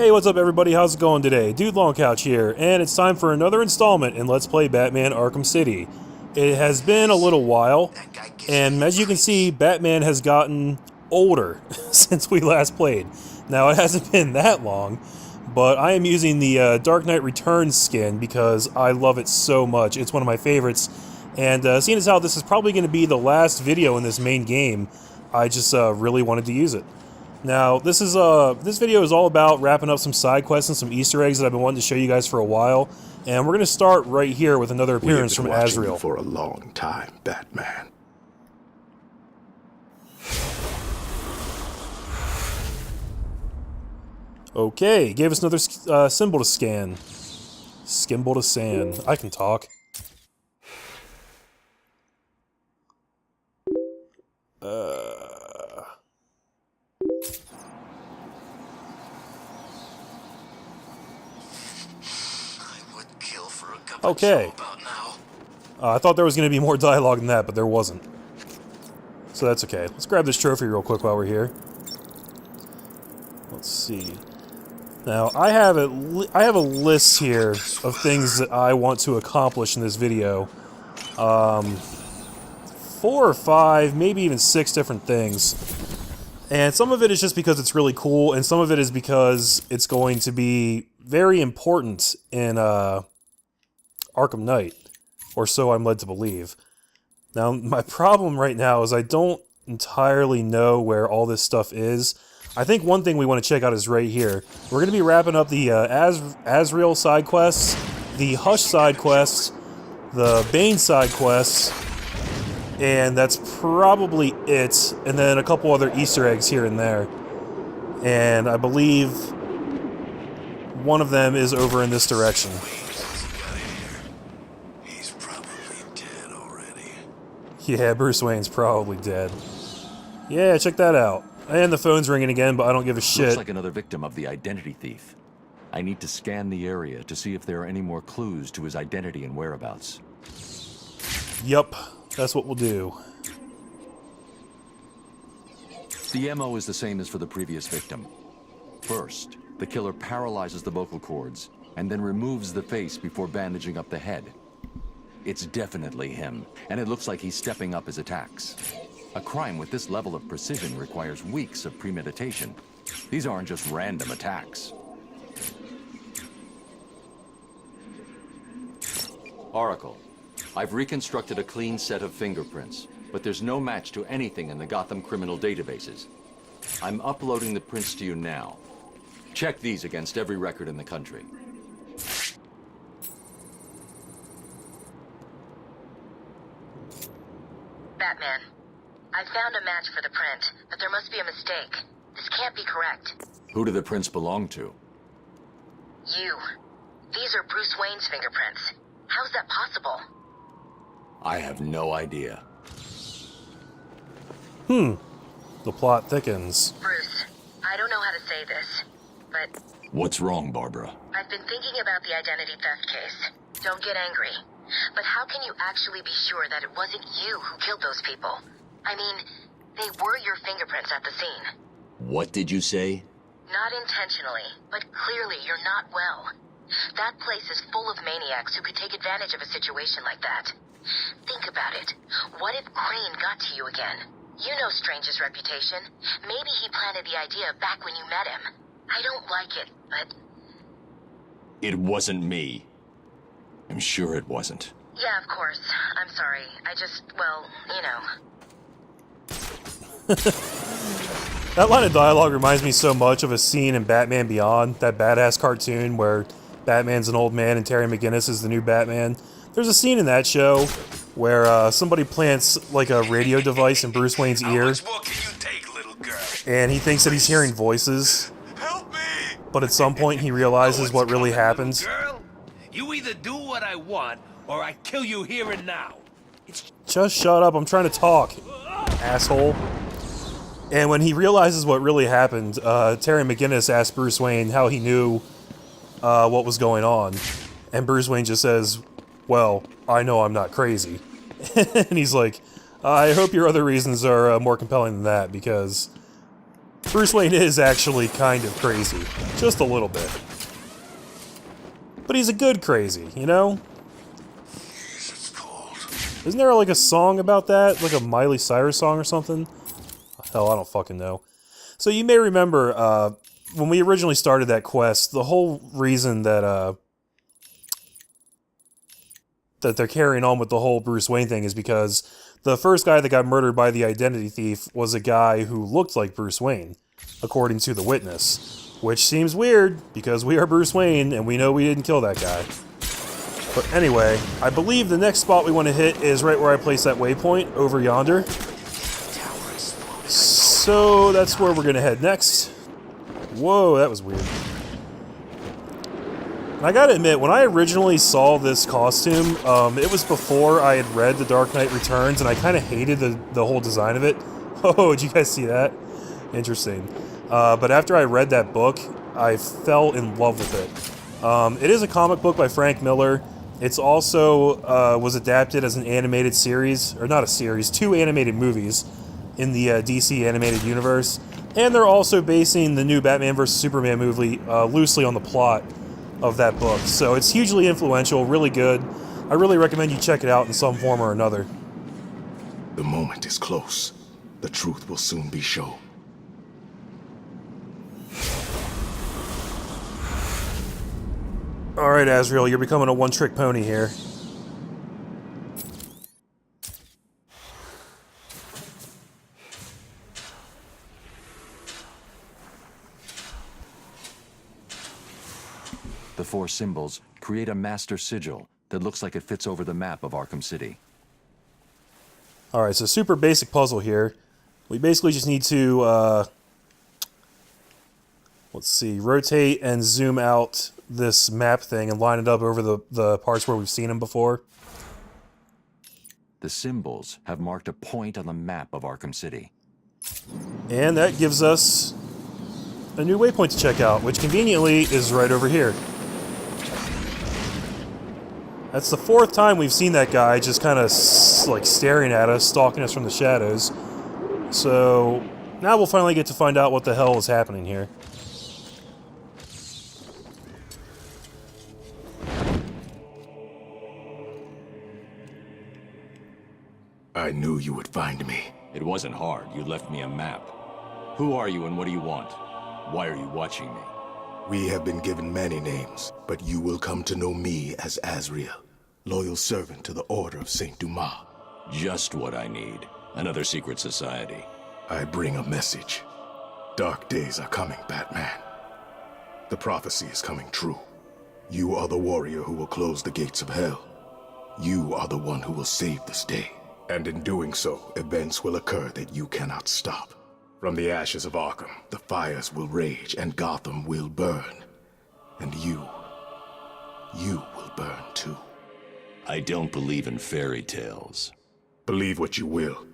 Hey, what's up everybody, how's it going today? Dude Long Couch here, and it's time for another installment in Let's Play Batman Arkham City. It has been a little while, and as you can see, Batman has gotten older since we last played. Now, it hasn't been that long, but I am using the Dark Knight Returns skin because I love it so much. It's one of my favorites, and seeing as how this is probably going to be the last video in this main game, I just really wanted to use it. Now, this video is all about wrapping up some side quests and some Easter eggs that I've been wanting to show you guys for a while, and we're going to start right here with another appearance from Azrael. For a long time, Batman. Okay, gave us another symbol to scan. Skimble to sand. I can talk. Okay. I thought there was going to be more dialogue than that, but there wasn't. So that's okay. Let's grab this trophy real quick while we're here. Let's see. Now, I have a list here of things that I want to accomplish in this video. 4 or 5, maybe even 6 different things. And some of it is just because it's really cool, and some of it is because it's going to be very important in Arkham Knight, or so I'm led to believe. Now, my problem right now is I don't entirely know where all this stuff is. I think one thing we want to check out is right here. We're going to be wrapping up the Azrael side quests, the Hush side quests, the Bane side quests, and that's probably it. And then a couple other Easter eggs here and there. And I believe one of them is over in this direction. Yeah, Bruce Wayne's probably dead. Yeah, check that out. And the phone's ringing again, but I don't give a shit. Looks like another victim of the identity thief. I need to scan the area to see if there are any more clues to his identity and whereabouts. Yup, that's what we'll do. The MO is the same as for the previous victim. First, the killer paralyzes the vocal cords, and then removes the face before bandaging up the head. It's definitely him, and it looks like he's stepping up his attacks. A crime with this level of precision requires weeks of premeditation. These aren't just random attacks. Oracle, I've reconstructed a clean set of fingerprints, but there's no match to anything in the Gotham criminal databases. I'm uploading the prints to you now. Check these against every record in the country. Batman, I found a match for the print, but there must be a mistake. This can't be correct. Who do the prints belong to? You. These are Bruce Wayne's fingerprints. How's that possible? I have no idea. The plot thickens. Bruce, I don't know how to say this, but... What's wrong, Barbara? I've been thinking about the identity theft case. Don't get angry. But how can you actually be sure that it wasn't you who killed those people? I mean, they were your fingerprints at the scene. What did you say? Not intentionally, but clearly you're not well. That place is full of maniacs who could take advantage of a situation like that. Think about it. What if Crane got to you again? You know Strange's reputation. Maybe he planted the idea back when you met him. I don't like it, but... It wasn't me. I'm sure it wasn't. Yeah, of course. I'm sorry. I just, well, you know. That line of dialogue reminds me so much of a scene in Batman Beyond, that badass cartoon where Batman's an old man and Terry McGinnis is the new Batman. There's a scene in that show where somebody plants like a radio device in Bruce Wayne's ear. How much more can you take, little girl? And he thinks that he's hearing voices. Help me! But at some point he realizes what really happened. Girl, you either do what I want, or I kill you here and now. Just shut up, I'm trying to talk, asshole. And when he realizes what really happened, Terry McGinnis asks Bruce Wayne how he knew what was going on. And Bruce Wayne just says, well, I know I'm not crazy. And he's like, I hope your other reasons are more compelling than that, because Bruce Wayne is actually kind of crazy. Just a little bit. But he's a good crazy, you know? Isn't there like a song about that? Like a Miley Cyrus song or something? Hell, I don't fucking know. So you may remember, when we originally started that quest, the whole reason that, that they're carrying on with the whole Bruce Wayne thing is because the first guy that got murdered by the identity thief was a guy who looked like Bruce Wayne, according to the witness. Which seems weird, because we are Bruce Wayne, and we know we didn't kill that guy. But anyway, I believe the next spot we want to hit is right where I placed that waypoint, over yonder. So that's where we're going to head next. Whoa, that was weird. And I gotta admit, when I originally saw this costume, it was before I had read The Dark Knight Returns, and I kind of hated the whole design of it. Oh, did you guys see that? Interesting. But after I read that book, I fell in love with it. It is a comic book by Frank Miller. It's also was adapted as an animated series, or not a series, 2 animated movies in the DC animated universe. And they're also basing the new Batman vs. Superman movie loosely on the plot of that book. So it's hugely influential, really good. I really recommend you check it out in some form or another. The moment is close. The truth will soon be shown. Alright, Azrael, you're becoming a one-trick pony here. The 4 symbols create a master sigil that looks like it fits over the map of Arkham City. Alright, so super basic puzzle here. We basically just need to, let's see, rotate and zoom out this map thing and line it up over the parts where we've seen them before. The symbols have marked a point on the map of Arkham City. And that gives us a new waypoint to check out, which conveniently is right over here. That's the 4th time we've seen that guy just kind of like staring at us, stalking us from the shadows. So now we'll finally get to find out what the hell is happening here. I knew you would find me. It wasn't hard. You left me a map. Who are you and what do you want? Why are you watching me? We have been given many names, but you will come to know me as Azrael, loyal servant to the Order of Saint Dumas. Just what I need. Another secret society. I bring a message. Dark days are coming, Batman. The prophecy is coming true. You are the warrior who will close the gates of hell. You are the one who will save this day. And in doing so, events will occur that you cannot stop. From the ashes of Arkham, the fires will rage and Gotham will burn. And you will burn too. I don't believe in fairy tales. Believe what you will.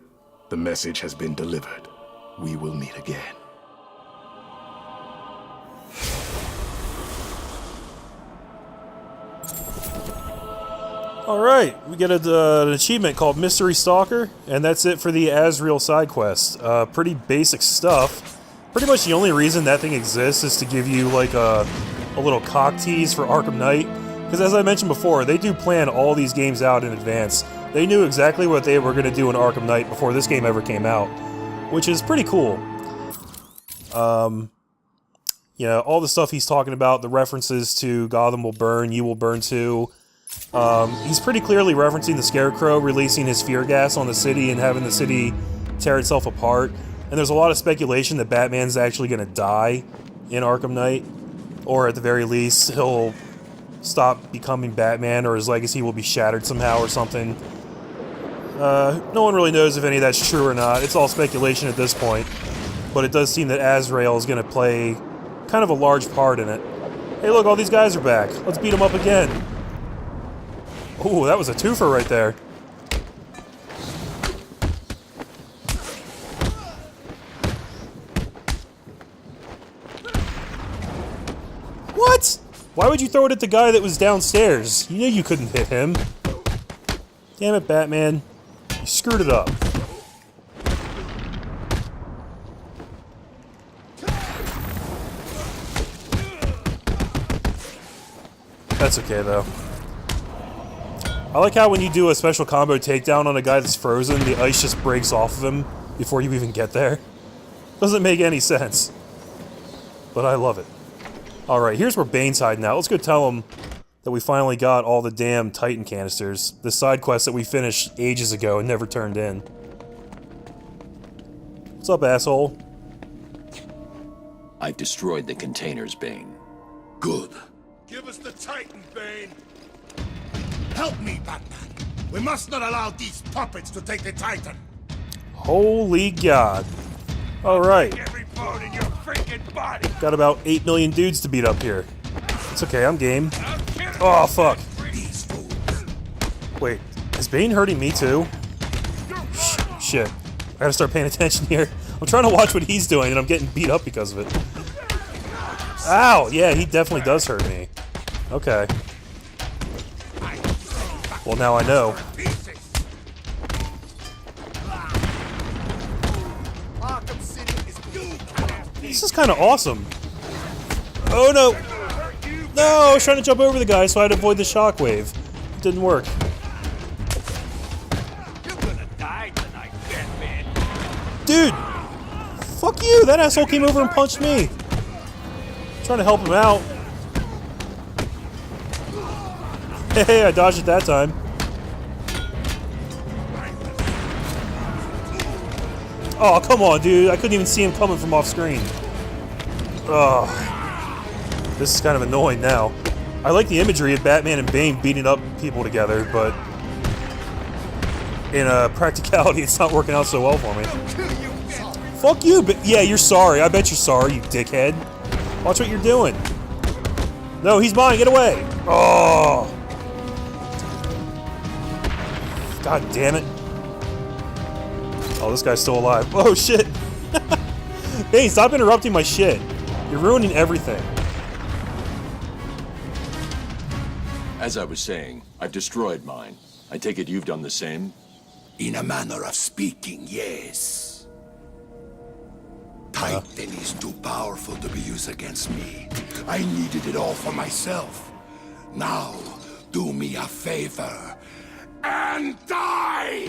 The message has been delivered. We will meet again. Alright, we get an achievement called Mystery Stalker, and that's it for the Azrael side quest. Pretty basic stuff. Pretty much the only reason that thing exists is to give you like a little cock tease for Arkham Knight. Because as I mentioned before, they do plan all these games out in advance. They knew exactly what they were going to do in Arkham Knight before this game ever came out. Which is pretty cool. You know, all the stuff he's talking about, the references to Gotham will burn, you will burn too. He's pretty clearly referencing the Scarecrow releasing his fear gas on the city and having the city tear itself apart. And there's a lot of speculation that Batman's actually going to die in Arkham Knight. Or at the very least, he'll stop becoming Batman, or his legacy will be shattered somehow or something. No one really knows if any of that's true or not. It's all speculation at this point. But it does seem that Azrael is going to play kind of a large part in it. Hey look, all these guys are back. Let's beat them up again. Ooh, that was a twofer right there. What? Why would you throw it at the guy that was downstairs? You knew you couldn't hit him. Damn it, Batman. You screwed it up. That's okay, though. I like how when you do a special combo takedown on a guy that's frozen, the ice just breaks off of him before you even get there. Doesn't make any sense. But I love it. Alright, here's where Bane's hiding out. Let's go tell him that we finally got all the damn Titan canisters. The side quest that we finished ages ago and never turned in. What's up, asshole? I've destroyed the containers, Bane. Good. Give us the Titan, Bane. Help me, Batman. We must not allow these puppets to take the Titan. Holy God. Alright. Every bone in your freaking body. Got about 8 million dudes to beat up here. It's okay, I'm game. I'll kill you. Oh, fuck. These fools. Wait, is Bane hurting me too? Shit. I gotta start paying attention here. I'm trying to watch what he's doing and I'm getting beat up because of it. Ow! Yeah, he definitely does hurt me. Okay. Well, now I know. Arkham City is doomed. This is kind of awesome. Oh no! No, I was trying to jump over the guy so I'd avoid the shockwave. It didn't work. You're gonna die tonight, Batman. Dude! Fuck you! That asshole came over and punched me! Trying to help him out. Hey, I dodged it that time. Oh, come on, dude. I couldn't even see him coming from off screen. Ugh. This is kind of annoying now. I like the imagery of Batman and Bane beating up people together, but in practicality, it's not working out so well for me. Fuck you, but yeah, you're sorry. I bet you're sorry, you dickhead. Watch what you're doing. No, he's mine. Get away. Oh. God damn it. Oh, this guy's still alive. Oh, shit. Hey, stop interrupting my shit. You're ruining everything. As I was saying, I've destroyed mine. I take it you've done the same? In a manner of speaking, yes. Titan is too powerful to be used against me. I needed it all for myself. Now, do me a favor and die!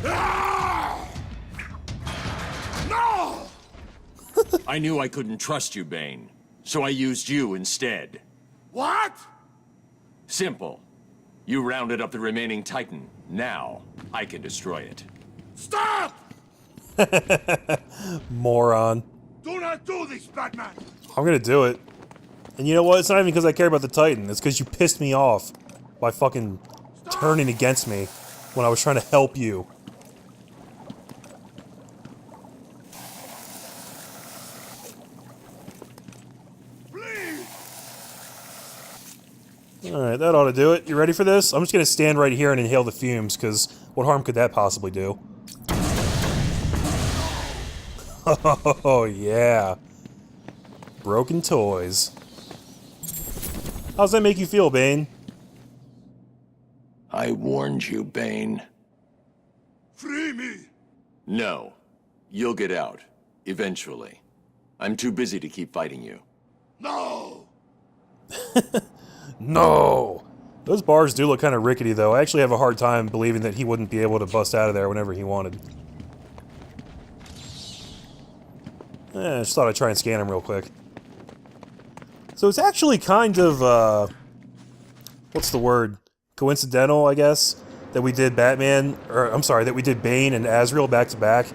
Ah! No! I knew I couldn't trust you, Bane, so I used you instead. What? Simple. You rounded up the remaining Titan. Now, I can destroy it. Stop! Moron. Do not do this, Batman! I'm gonna do it. And you know what? It's not even because I care about the Titan. It's because you pissed me off by fucking turning against me when I was trying to help you. Alright, that ought to do it. You ready for this? I'm just gonna stand right here and inhale the fumes, because what harm could that possibly do? Oh, yeah. Broken toys. How's that make you feel, Bane? I warned you, Bane. Free me! No. You'll get out. Eventually. I'm too busy to keep fighting you. No! No! Those bars do look kind of rickety, though. I actually have a hard time believing that he wouldn't be able to bust out of there whenever he wanted. I just thought I'd try and scan him real quick. So it's actually kind of, what's the word? Coincidental, I guess, that we did Batman, or I'm sorry, that we did Bane and Azrael back to back,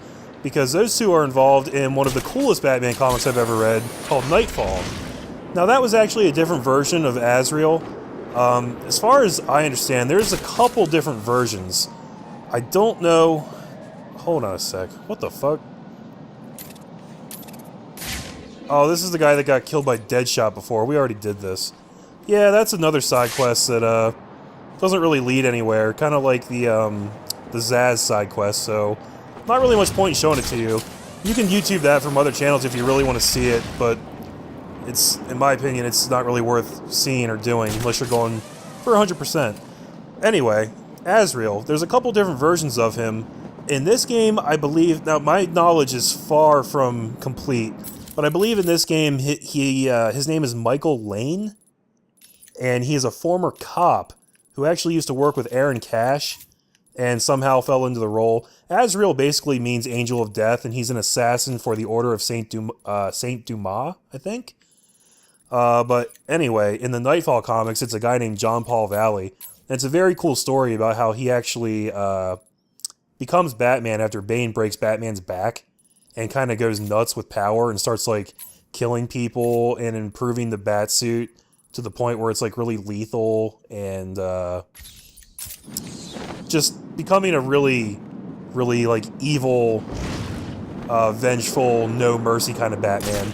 because those two are involved in one of the coolest Batman comics I've ever read, called Nightfall. Now that was actually a different version of Azrael. As far as I understand, there's a couple different versions. I don't know... Hold on a sec. What the fuck? Oh, this is the guy that got killed by Deadshot before. We already did this. Yeah, that's another side quest that, doesn't really lead anywhere. Kind of like the Zaz side quest, so... Not really much point in showing it to you. You can YouTube that from other channels if you really want to see it, but... It's, in my opinion, it's not really worth seeing or doing unless you're going for 100%. Anyway, Azrael, there's a couple different versions of him. In this game, I believe... Now, my knowledge is far from complete, but I believe in this game, his name is Michael Lane? and he is a former cop who actually used to work with Aaron Cash and somehow fell into the role. Azrael basically means Angel of Death, and he's an assassin for the Order of Saint Dumas, I think. But anyway, in the Nightfall comics, it's a guy named John Paul Valley. And it's a very cool story about how he actually becomes Batman after Bane breaks Batman's back and kind of goes nuts with power and starts, like, killing people and improving the Batsuit to the point where it's, like, really lethal and just becoming a really, really, like, evil, vengeful, no mercy kind of Batman.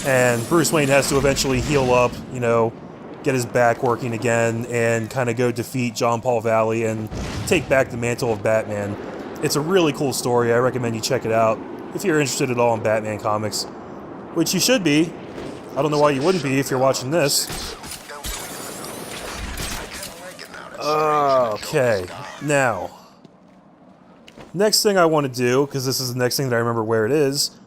And Bruce Wayne has to eventually heal up, you know, get his back working again, and kind of go defeat John Paul Valley and take back the mantle of Batman. It's a really cool story. I recommend you check it out if you're interested at all in Batman comics, which you should be. I don't know why you wouldn't be if you're watching this. Okay, now, next thing I want to do, because this is the next thing that I remember where it is,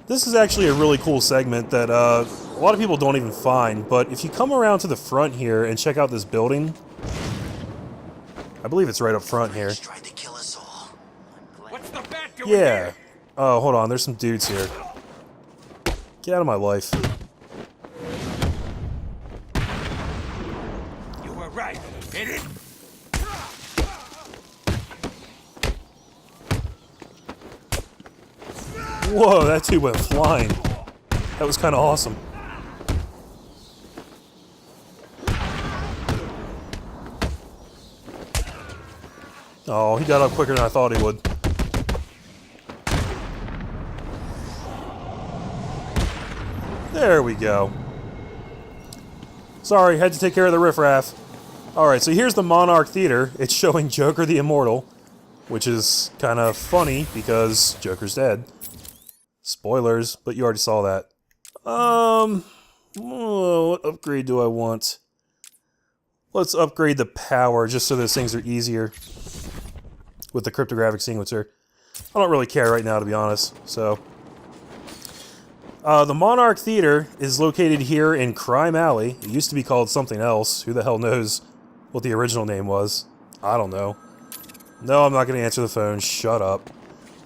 this is actually a really cool segment that a lot of people don't even find, but if you come around to the front here and check out this building, I believe it's right up front here. What's the bat doing Yeah. here? Oh, hold on, there's some dudes here. Get out of my life. You were right. Hit it. Whoa, that dude went flying. That was kind of awesome. Oh, he got up quicker than I thought he would. There we go. Sorry, had to take care of the riffraff. Alright, so here's the Monarch Theater. It's showing Joker the Immortal, which is kind of funny because Joker's dead. Spoilers, but you already saw that. What upgrade do I want? Let's upgrade the power just so those things are easier with the cryptographic sequencer. I don't really care right now, to be honest, so. The Monarch Theater is located here in Crime Alley. It used to be called something else. Who the hell knows what the original name was? I don't know. No, I'm not going to answer the phone. Shut up.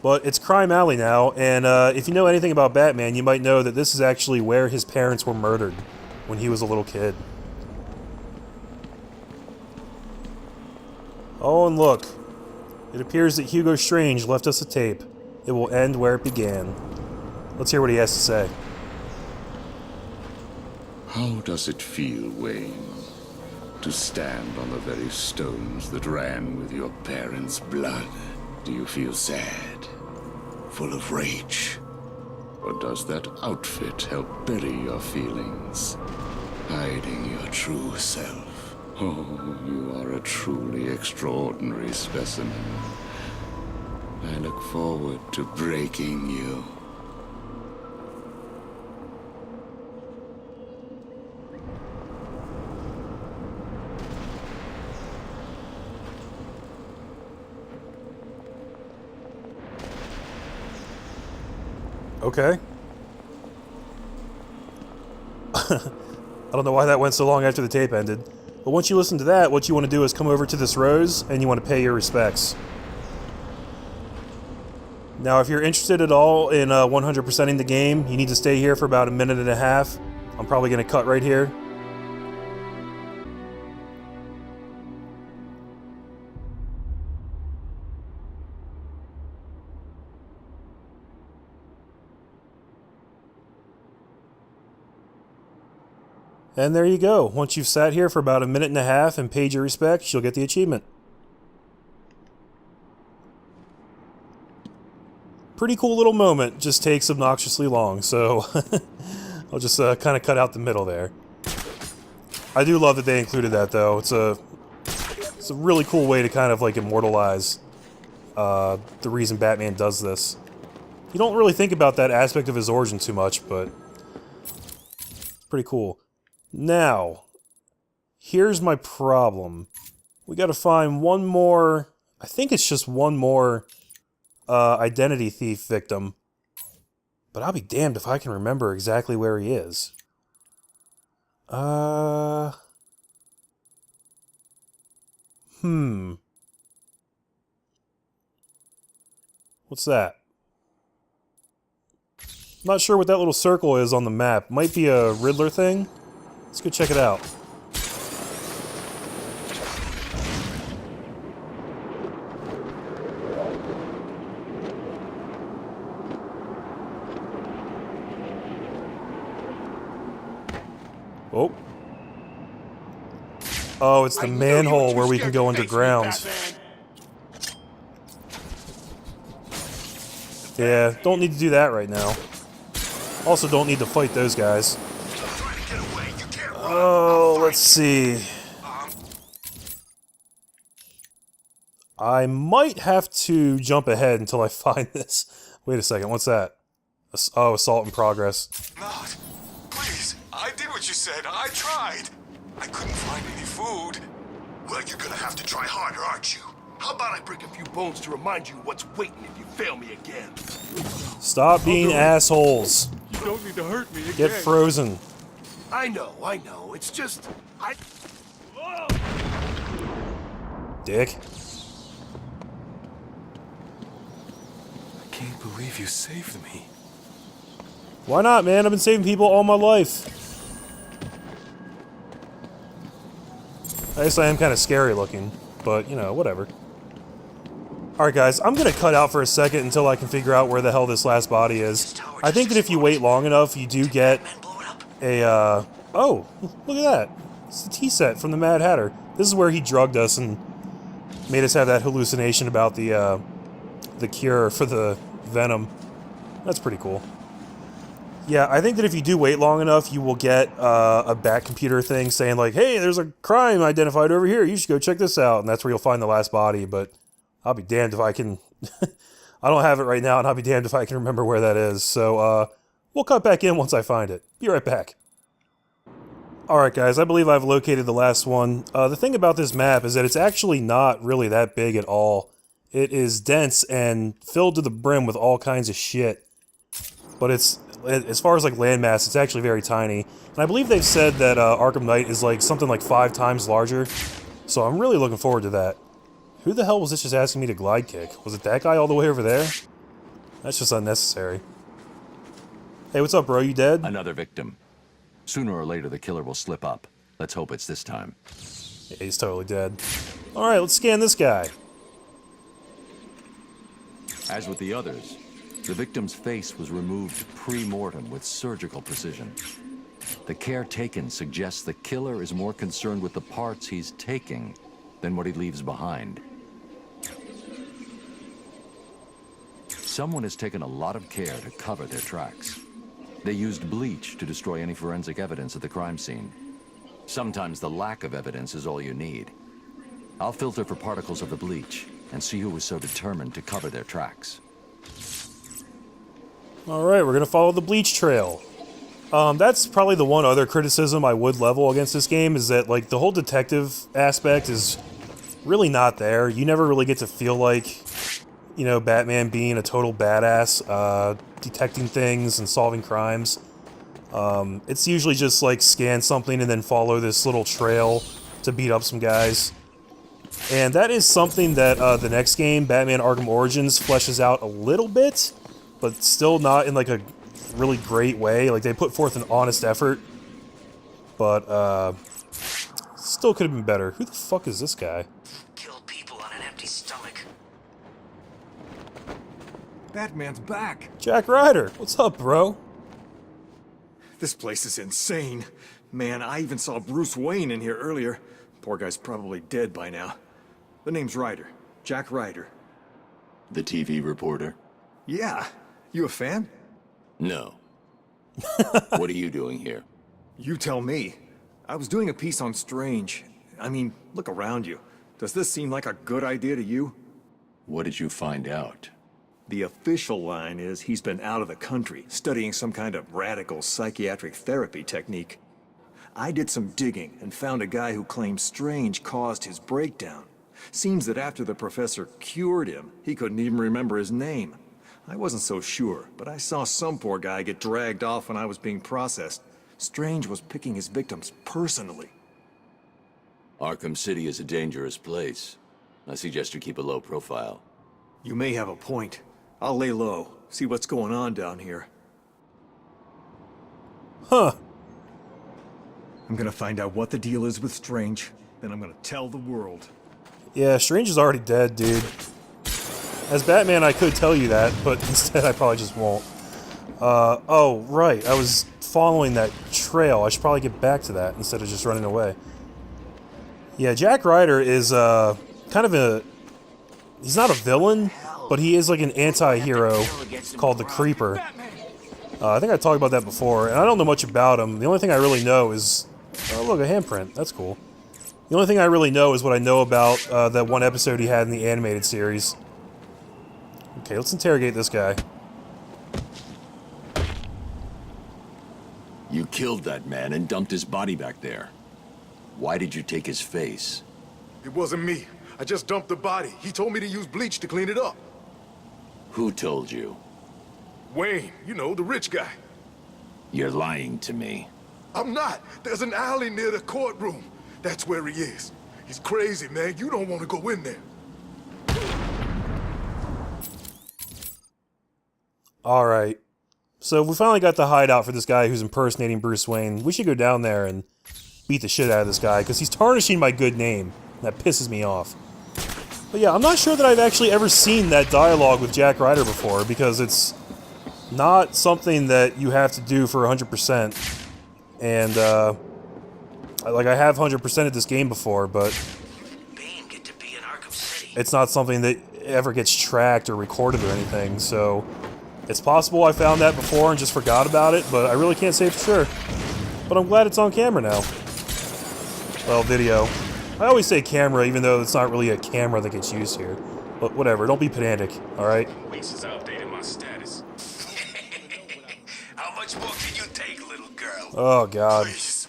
But it's Crime Alley now, and if you know anything about Batman, you might know that this is actually where his parents were murdered when he was a little kid. Oh, and look. It appears that Hugo Strange left us a tape. It will end where it began. Let's hear what he has to say. How does it feel, Wayne, to stand on the very stones that ran with your parents' blood? Do you feel sad, full of rage? Or does that outfit help bury your feelings, hiding your true self? Oh, you are a truly extraordinary specimen. I look forward to breaking you. Okay. I don't know why that went so long after the tape ended. But once you listen to that, what you want to do is come over to this rose, and you want to pay your respects. Now, if you're interested at all in 100%ing the game, you need to stay here for about a minute and a half. I'm probably going to cut right here. And there you go. Once you've sat here for about a minute and a half and paid your respects, you'll get the achievement. Pretty cool little moment, just takes obnoxiously long, so I'll just kind of cut out the middle there. I do love that they included that, though. It's a really cool way to kind of like immortalize the reason Batman does this. You don't really think about that aspect of his origin too much, but pretty cool. Now, here's my problem. We gotta find one more, I think it's just one more identity thief victim. But I'll be damned if I can remember exactly where he is. What's that? Not sure what that little circle is on the map. Might be a Riddler thing. Let's go check it out. Oh. Oh, it's the manhole where we can go underground. Yeah, don't need to do that right now. Also don't need to fight those guys. Oh, let's see. I might have to jump ahead until I find this. Wait a second, what's that? Oh, assault in progress. Not. Please, I did what you said. I tried. I couldn't find any food. Well, you're gonna have to try harder, aren't you? How about I break a few bones to remind you what's waiting if you fail me again? Stop being assholes. You don't need to hurt me again. Get frozen. I know. It's just... Dick. I can't believe you saved me. Why not, man? I've been saving people all my life. I guess I am kind of scary looking, but, you know, whatever. Alright guys, I'm gonna cut out for a second until I can figure out where the hell this last body is. I think that if you wait long enough, you do get a, oh, look at that. It's the tea set from the Mad Hatter. This is where he drugged us and made us have that hallucination about the cure for the venom. That's pretty cool. Yeah, I think that if you do wait long enough, you will get a back computer thing saying like, hey, there's a crime identified over here, you should go check this out, and that's where you'll find the last body, but I'll be damned if I can... I don't have it right now, and I'll be damned if I can remember where that is, so we'll cut back in once I find it. Be right back. Alright guys, I believe I've located the last one. The thing about this map is that it's actually not really that big at all. It is dense and filled to the brim with all kinds of shit. But it's... as far as like landmass, it's actually very tiny. And I believe they've said that Arkham Knight is like something like 5 times larger. So I'm really looking forward to that. Who the hell was this just asking me to glide kick? Was it that guy all the way over there? That's just unnecessary. Hey, what's up, bro? You dead? Another victim. Sooner or later, the killer will slip up. Let's hope it's this time. Yeah, he's totally dead. Alright, let's scan this guy. As with the others, the victim's face was removed pre-mortem with surgical precision. The care taken suggests the killer is more concerned with the parts he's taking than what he leaves behind. Someone has taken a lot of care to cover their tracks. They used bleach to destroy any forensic evidence at the crime scene. Sometimes the lack of evidence is all you need. I'll filter for particles of the bleach and see who was so determined to cover their tracks. Alright, we're gonna follow the bleach trail. That's probably the one other criticism I would level against this game, is that, like, the whole detective aspect is really not there. You never really get to feel like, you know, Batman being a total badass, detecting things and solving crimes. It's usually just, like, scan something and then follow this little trail to beat up some guys. And that is something that the next game, Batman Arkham Origins, fleshes out a little bit, but still not in, like, a really great way. Like, they put forth an honest effort, but, still could have been better. Who the fuck is this guy? Kill people on an empty stomach. Batman's back. Jack Ryder! What's up, bro? This place is insane. Man, I even saw Bruce Wayne in here earlier. Poor guy's probably dead by now. The name's Ryder. Jack Ryder. The TV reporter? Yeah. You a fan? No. What are you doing here? You tell me. I was doing a piece on Strange. I mean, look around you. Does this seem like a good idea to you? What did you find out? The official line is he's been out of the country, studying some kind of radical psychiatric therapy technique. I did some digging and found a guy who claims Strange caused his breakdown. Seems that after the professor cured him, he couldn't even remember his name. I wasn't so sure, but I saw some poor guy get dragged off when I was being processed. Strange was picking his victims personally. Arkham City is a dangerous place. I suggest you keep a low profile. You may have a point. I'll lay low, see what's going on down here. Huh. I'm gonna find out what the deal is with Strange, then I'm gonna tell the world. Yeah, Strange is already dead, dude. As Batman, I could tell you that, but instead I probably just won't. Oh, right. I was following that trail. I should probably get back to that instead of just running away. Yeah, Jack Ryder is, kind of a... He's not a villain, but he is like an anti-hero called the Creeper. I think I talked about that before, and I don't know much about him. The only thing I really know is... Oh, look, a handprint. That's cool. The only thing I really know is what I know about that one episode he had in the animated series. Okay, let's interrogate this guy. You killed that man and dumped his body back there. Why did you take his face? It wasn't me. I just dumped the body. He told me to use bleach to clean it up. Who told you? Wayne, you know, the rich guy. You're lying to me. I'm not. There's an alley near the courtroom. That's where he is. He's crazy, man. You don't want to go in there. Alright. So we finally got the hideout for this guy who's impersonating Bruce Wayne. We should go down there and beat the shit out of this guy, because he's tarnishing my good name. That pisses me off. But yeah, I'm not sure that I've actually ever seen that dialogue with Jack Ryder before, because it's not something that you have to do for 100%. And, like, I have 100%ed this game before, but Bane get to be in Arkham City. it's not something that ever gets tracked or recorded or anything, so it's possible I found that before and just forgot about it, but I really can't say for sure. But I'm glad it's on camera now. Well, video. I always say camera, even though it's not really a camera that gets used here. But whatever, don't be pedantic, alright? Weeks has updated my status. How much more can you take, little girl? Oh, God. Please.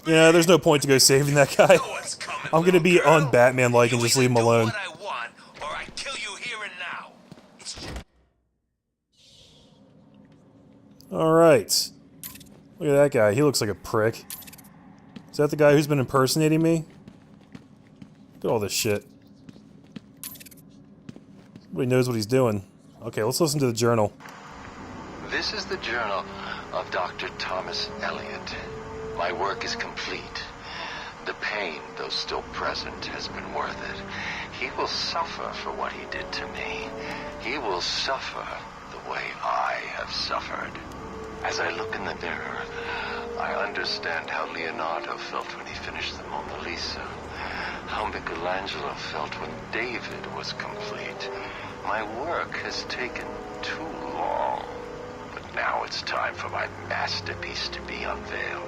Yeah, there's no point to go saving that guy. No one's coming, I'm gonna be little girl. un-Batman-like and You just leave him either do alone. what I want, or I kill you here and now. Alright. Look at that guy, he looks like a prick. Is that the guy who's been impersonating me? Look at all this shit. Nobody knows what he's doing. Okay, let's listen to the journal. This is the journal of Dr. Thomas Elliot. My work is complete. The pain, though still present, has been worth it. He will suffer for what he did to me. He will suffer the way I have suffered. As I look in the mirror, I understand how Leonardo felt when he finished the Mona Lisa. How Michelangelo felt when David was complete. My work has taken too long. But now it's time for my masterpiece to be unveiled.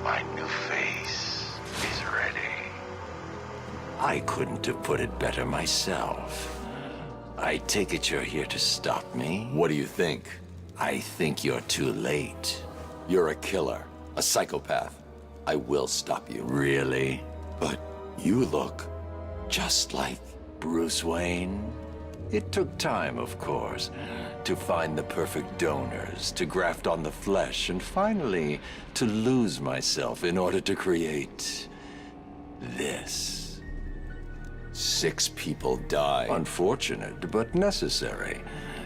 My new face is ready. I couldn't have put it better myself. I take it you're here to stop me? What do you think? I think you're too late. You're a killer, a psychopath. I will stop you. Really? But you look just like Bruce Wayne. It took time, of course, to find the perfect donors, to graft on the flesh, and finally to lose myself in order to create this. 6 people died. Unfortunate, but necessary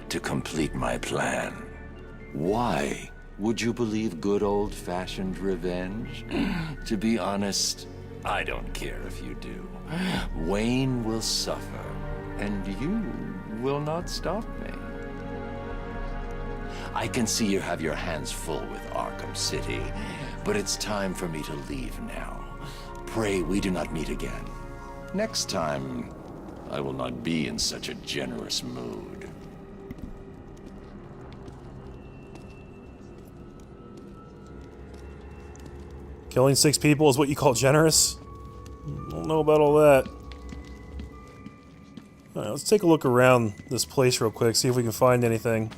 to complete my plan. Why would you believe good old-fashioned revenge? To be honest, I don't care if you do. Wayne will suffer, and you will not stop me. I can see you have your hands full with Arkham City, but it's time for me to leave now. Pray we do not meet again. Next time, I will not be in such a generous mood. Killing 6 people is what you call generous? Don't know about all that. Alright, let's take a look around this place real quick, see if we can find anything.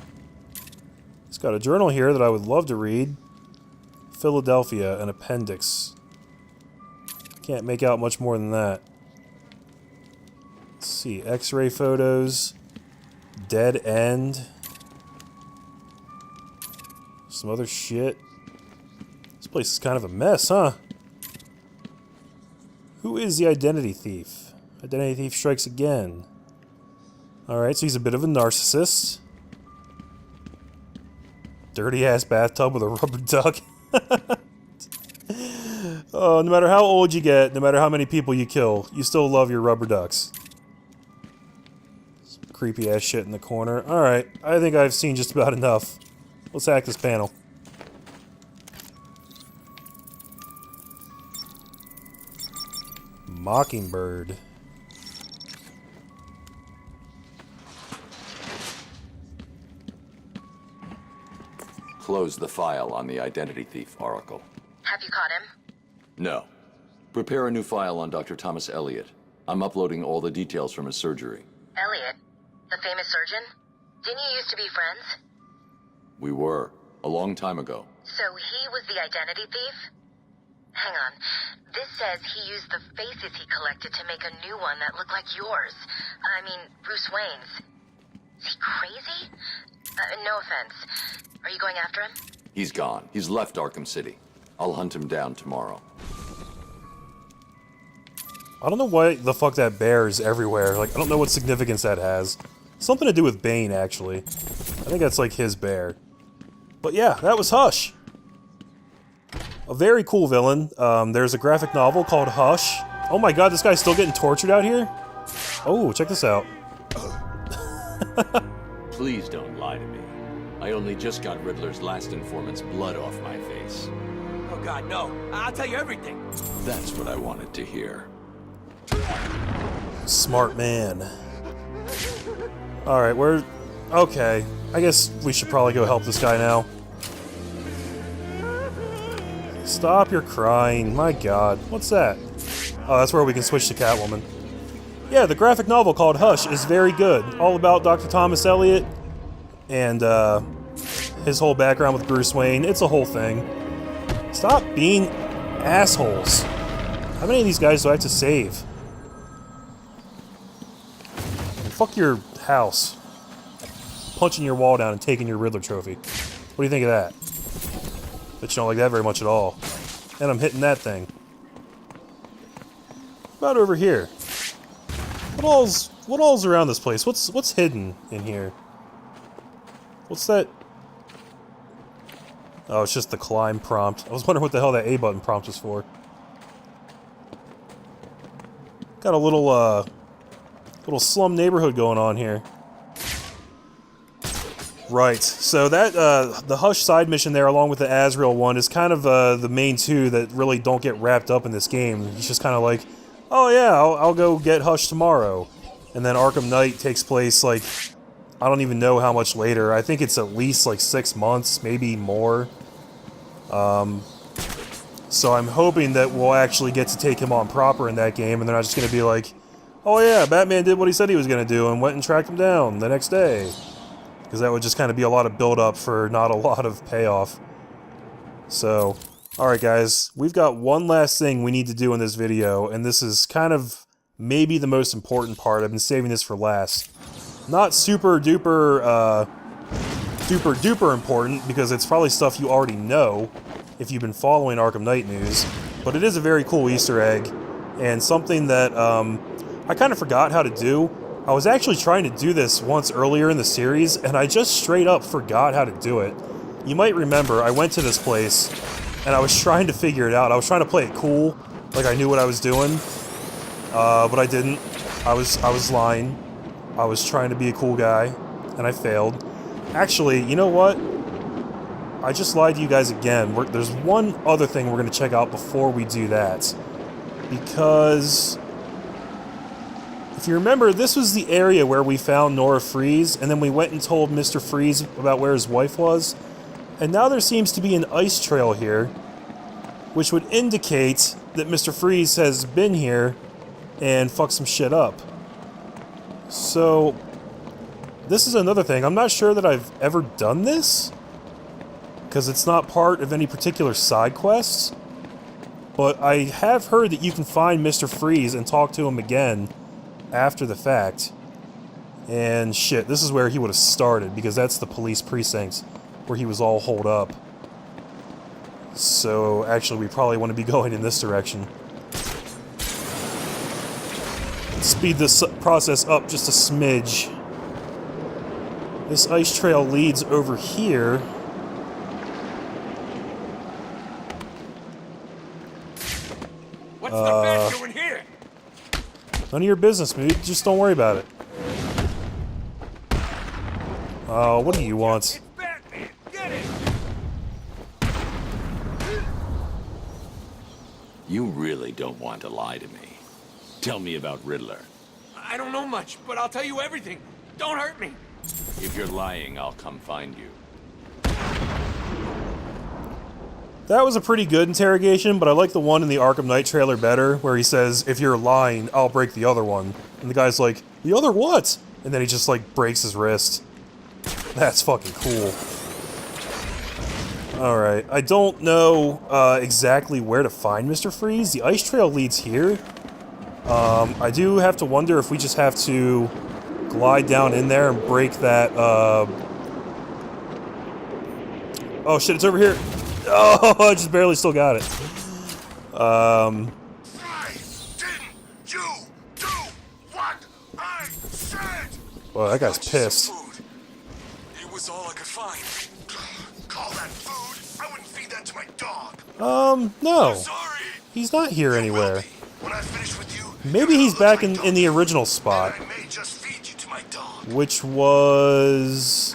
It's got a journal here that I would love to read. Philadelphia, an appendix. Can't make out much more than that. Let's see, X-ray photos. Dead end. Some other shit. This place is kind of a mess, huh? Who is the identity thief? Identity thief strikes again. Alright, so he's a bit of a narcissist. Dirty-ass bathtub with a rubber duck. Oh, no matter how old you get, no matter how many people you kill, you still love your rubber ducks. Some creepy-ass shit in the corner. Alright, I think I've seen just about enough. Let's hack this panel. Mockingbird. Close the file on the identity thief, Oracle. Have you caught him? No. Prepare a new file on Dr. Thomas Elliot. I'm uploading all the details from his surgery. Elliot? The famous surgeon? Didn't you used to be friends? We were. A long time ago. So he was the identity thief? Hang on. This says he used the faces he collected to make a new one that looked like yours. I mean, Bruce Wayne's. Is he crazy? No offense. Are you going after him? He's gone. He's left Arkham City. I'll hunt him down tomorrow. I don't know why the fuck that bear is everywhere. Like, I don't know what significance that has. Something to do with Bane, actually. I think that's like his bear. But yeah, that was Hush. A very cool villain. There's a graphic novel called Hush. Oh my god, this guy's still getting tortured out here? Oh, check this out. Please don't lie to me. I only just got Riddler's last informant's blood off my face. Oh god, no. I'll tell you everything. That's what I wanted to hear. Smart man. Alright, we're... Okay. I guess we should probably go help this guy now. Stop your crying. My god. What's that? Oh, that's where we can switch to Catwoman. Yeah, the graphic novel called Hush is very good. All about Dr. Thomas Elliot and his whole background with Bruce Wayne. It's a whole thing. Stop being assholes. How many of these guys do I have to save? Fuck your house. Punching your wall down and taking your Riddler trophy. What do you think of that? Bet you don't like that very much at all. And I'm hitting that thing. What about over here? What all's around this place? What's hidden in here? What's that? Oh, it's just the climb prompt. I was wondering what the hell that A button prompt was for. Got a little slum neighborhood going on here. Right, so that, the Hush side mission there, along with the Azrael one, is kind of, the main two that really don't get wrapped up in this game. It's just kind of like, oh yeah, I'll go get Hush tomorrow. And then Arkham Knight takes place, like, I don't even know how much later. I think it's at least, like, 6 months, maybe more. So I'm hoping that we'll actually get to take him on proper in that game, and they're not just gonna be like, oh yeah, Batman did what he said he was gonna do and went and tracked him down the next day. Because that would just kind of be a lot of build-up for not a lot of payoff. So, alright guys, we've got one last thing we need to do in this video, and this is kind of maybe the most important part. I've been saving this for last. Not super duper, duper important, because it's probably stuff you already know if you've been following Arkham Knight news, but it is a very cool Easter egg, and something that I kind of forgot how to do. I was actually trying to do this once earlier in the series, and I just straight up forgot how to do it. You might remember, I went to this place, and I was trying to figure it out. I was trying to play it cool, like I knew what I was doing, but I didn't. I was lying. I was trying to be a cool guy, and I failed. Actually, you know what? I just lied to you guys again. There's one other thing we're going to check out before we do that. Because if you remember, this was the area where we found Nora Freeze, and then we went and told Mr. Freeze about where his wife was. And now there seems to be an ice trail here, which would indicate that Mr. Freeze has been here and fucked some shit up. So, this is another thing. I'm not sure that I've ever done this, because it's not part of any particular side quests. But I have heard that you can find Mr. Freeze and talk to him again after the fact. And shit, this is where he would have started, because that's the police precinct where he was all holed up. So actually we probably want to be going in this direction. speed this process up just a smidge. This ice trail leads over here. What's the bat doing here? None of your business, dude. Just don't worry about it. Oh, what do you want? It's Batman. Get it. You really don't want to lie to me. Tell me about Riddler. I don't know much, but I'll tell you everything. Don't hurt me. If you're lying, I'll come find you. That was a pretty good interrogation, but I like the one in the Arkham Knight trailer better, where he says, if you're lying, I'll break the other one. And the guy's like, the other what? And then he just, like, breaks his wrist. That's fucking cool. Alright, I don't know exactly where to find Mr. Freeze. The ice trail leads here. I do have to wonder if we just have to glide down in there and break that, Oh shit, it's over here! Oh, I just barely still got it. Why didn't you do what I said? Well, that guy's pissed. It was all I could find. Call that food? I wouldn't feed that to my dog. No. Sorry. He's not here anywhere. When I finish with you, Maybe he's back in the original spot. I may just feed you to my dog. Which was...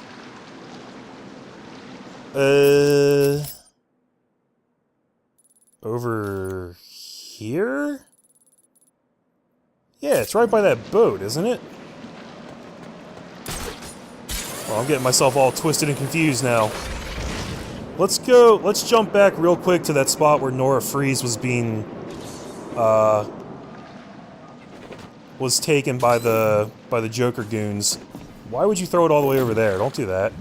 over here? Yeah, it's right by that boat, isn't it? Well, I'm getting myself all twisted and confused now. Let's jump back real quick to that spot where Nora Freeze was being, was taken by the Joker goons. Why would you throw it all the way over there? Don't do that.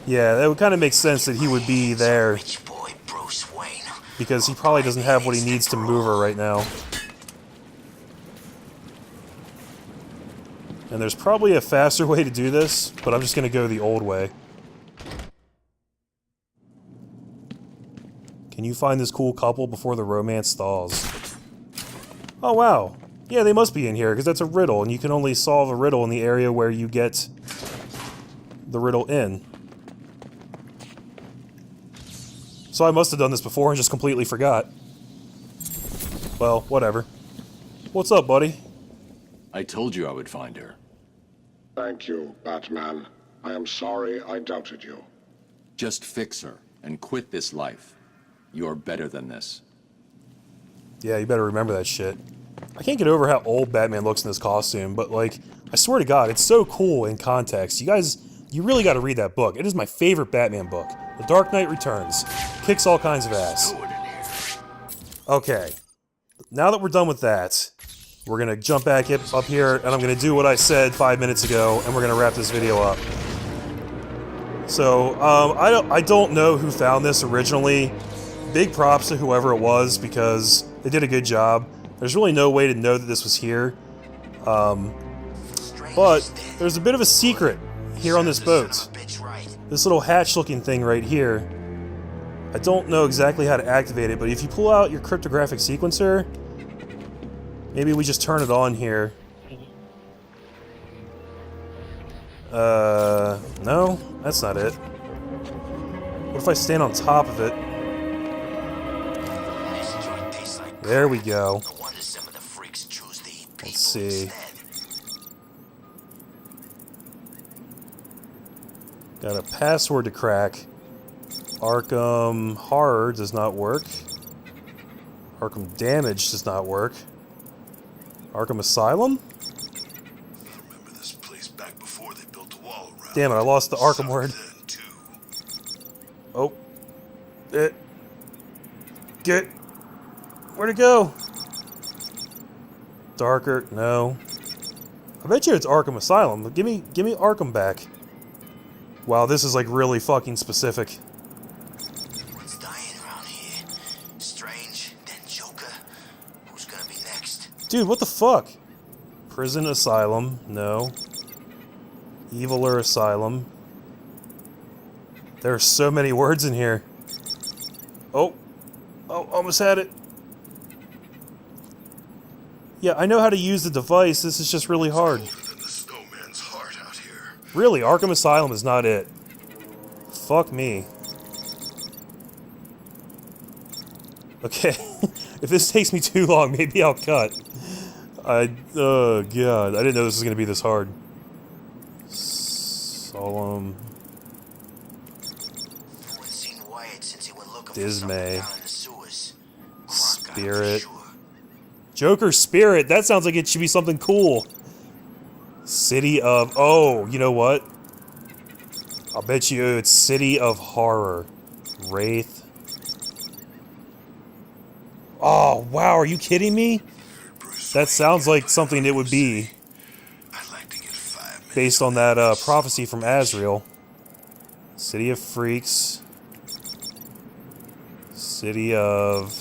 Yeah, that would kind of make sense that he would be there. Because he probably doesn't have what he needs to move her right now. And there's probably a faster way to do this, but I'm just gonna go the old way. Can you find this cool couple before the romance stalls? Oh wow. Yeah, they must be in here, because that's a riddle, and you can only solve a riddle in the area where you get the riddle in. So I must have done this before and just completely forgot. Well, whatever. What's up, buddy? I told you I would find her. Thank you, Batman. I am sorry I doubted you. Just fix her and quit this life. You're better than this. Yeah, you better remember that shit. I can't get over how old Batman looks in this costume, but like, I swear to God, it's so cool in context. You guys, you really gotta read that book. It is my favorite Batman book. The Dark Knight Returns. Kicks all kinds of ass. Okay. Now that we're done with that, we're gonna jump back up here, and I'm gonna do what I said 5 minutes ago, and we're gonna wrap this video up. So, I don't know who found this originally. Big props to whoever it was, because they did a good job. There's really no way to know that this was here. But there's a bit of a secret here on this boat. This little hatch-looking thing right here. I don't know exactly how to activate it, but if you pull out your cryptographic sequencer, maybe we just turn it on here. No, that's not it. What if I stand on top of it? There we go. Let's see. Got a password to crack. Arkham Horror does not work. Arkham Damage does not work. Arkham Asylum? Remember this place back before they built a wall around. Damn it, I lost the Arkham word. Oh. Get. Where'd it go? Darker, no. I bet you it's Arkham Asylum. Give me Arkham back. Wow, this is like really fucking specific. Everyone's dying around here. Strange, then Joker. Who's gonna be next? Dude, what the fuck? Prison Asylum, no. Eviler Asylum. There are so many words in here. Oh. Oh, almost had it. Yeah, I know how to use the device. This is just really hard. Really, Arkham Asylum is not it. Fuck me. Okay, if this takes me too long, maybe I'll cut. Oh god, I didn't know this was gonna be this hard. Solemn. Dismay. Spirit. Joker Spirit, that sounds like it should be something cool. City of... Oh, you know what? I'll bet you it's City of Horror. Wraith. Oh, wow, are you kidding me? That sounds like something it would be. Based on that prophecy from Azrael. City of Freaks. City of...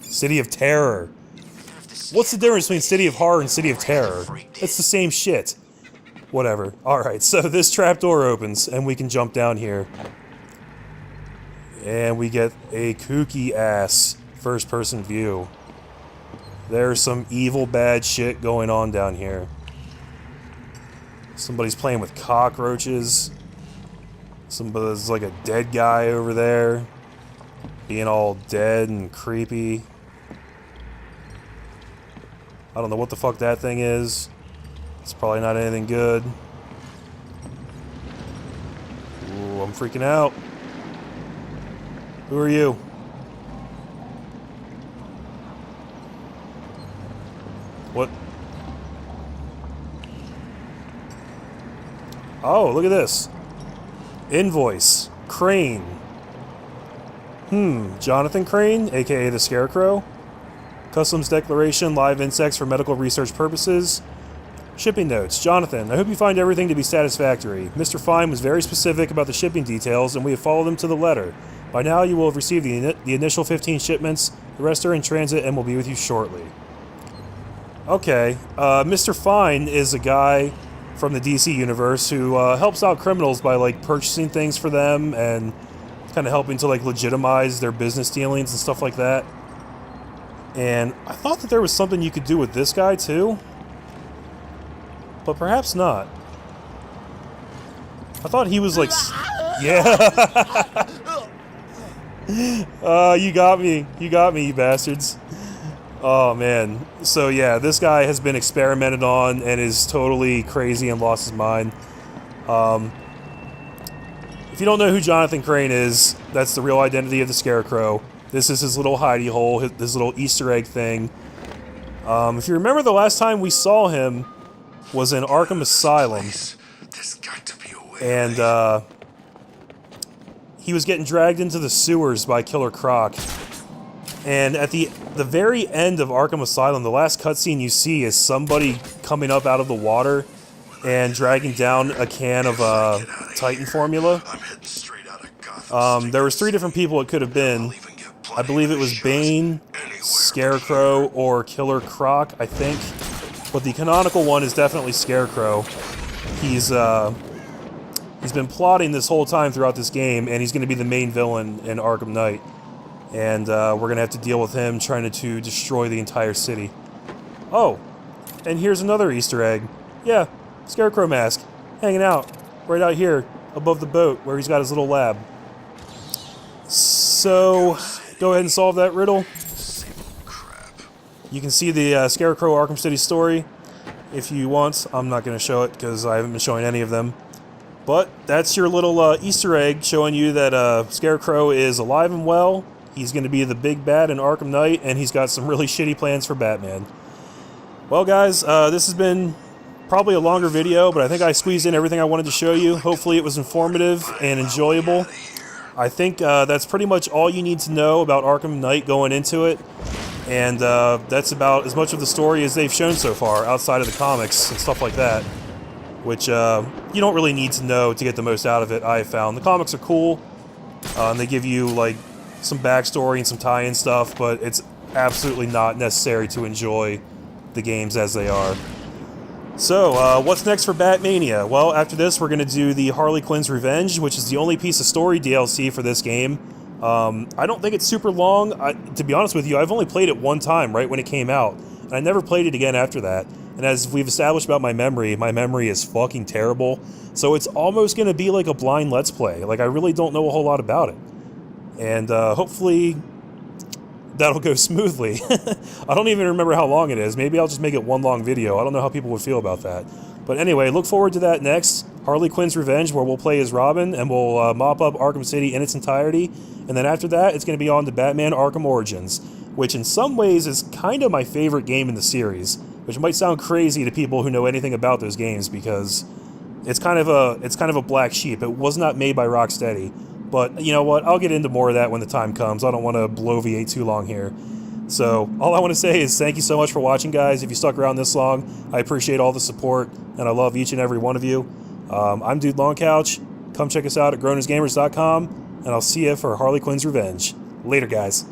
City of Terror. What's the difference between City of Horror and City of Terror? It's the same shit. Whatever. Alright, so this trapdoor opens, and we can jump down here. And we get a kooky-ass first-person view. There's some evil, bad shit going on down here. Somebody's playing with cockroaches. There's like a dead guy over there. Being all dead and creepy. I don't know what the fuck that thing is. It's probably not anything good. Ooh, I'm freaking out. Who are you? What? Oh, look at this. Invoice. Crane. Jonathan Crane, aka the Scarecrow. Customs declaration, live insects for medical research purposes. Shipping notes. Jonathan, I hope you find everything to be satisfactory. Mr. Fine was very specific about the shipping details, and we have followed them to the letter. By now, you will have received the initial 15 shipments. The rest are in transit and will be with you shortly. Okay. Mr. Fine is a guy from the DC universe who helps out criminals by, like, purchasing things for them and kind of helping to, like, legitimize their business dealings and stuff like that. And I thought that there was something you could do with this guy, too. But perhaps not. I thought he was, like... Yeah! You got me. You got me, you bastards. Oh, man. So, yeah, this guy has been experimented on and is totally crazy and lost his mind. If you don't know who Jonathan Crane is, that's the real identity of the Scarecrow. This is his little hidey hole, his little Easter egg thing. If you remember, the last time we saw him was in Arkham Asylum. And, he was getting dragged into the sewers by Killer Croc. And at the very end of Arkham Asylum, the last cutscene you see is somebody coming up out of the water and dragging down a can of Titan formula. There was 3 different people it could have been. I believe it was Bane, Scarecrow, or Killer Croc, I think. But the canonical one is definitely Scarecrow. He's been plotting this whole time throughout this game, and he's going to be the main villain in Arkham Knight. And we're going to have to deal with him trying to destroy the entire city. Oh, and here's another Easter egg. Yeah, Scarecrow mask, hanging out, right out here, above the boat, where he's got his little lab. So, go ahead and solve that riddle. You can see the Scarecrow Arkham City story if you want. I'm not going to show it because I haven't been showing any of them. But that's your little Easter egg showing you that Scarecrow is alive and well. He's going to be the big bad in Arkham Knight, and he's got some really shitty plans for Batman. Well, guys, this has been probably a longer video, but I think I squeezed in everything I wanted to show you. Hopefully it was informative and enjoyable. I think that's pretty much all you need to know about Arkham Knight going into it. And that's about as much of the story as they've shown so far, outside of the comics and stuff like that. Which you don't really need to know to get the most out of it, I have found. The comics are cool, and they give you, like, some backstory and some tie-in stuff, but it's absolutely not necessary to enjoy the games as they are. So, what's next for Batmania? Well, after this, we're going to do the Harley Quinn's Revenge, which is the only piece of story DLC for this game. I don't think it's super long. To be honest with you, I've only played it one time, right when it came out. And I never played it again after that. And as we've established about my memory is fucking terrible. So it's almost going to be like a blind Let's Play. Like, I really don't know a whole lot about it. And hopefully that'll go smoothly. I don't even remember how long it is. Maybe I'll just make it one long video. I don't know how people would feel about that. But anyway, look forward to that next. Harley Quinn's Revenge, where we'll play as Robin, and we'll mop up Arkham City in its entirety. And then after that, it's going to be on to Batman Arkham Origins, which in some ways is kind of my favorite game in the series, which might sound crazy to people who know anything about those games, because it's kind of a black sheep. It was not made by Rocksteady. But you know what? I'll get into more of that when the time comes. I don't want to bloviate too long here. So all I want to say is thank you so much for watching, guys. If you stuck around this long, I appreciate all the support, and I love each and every one of you. I'm Dude Longcouch. Come check us out at gronersgamers.com, and I'll see you for Harley Quinn's Revenge. Later, guys.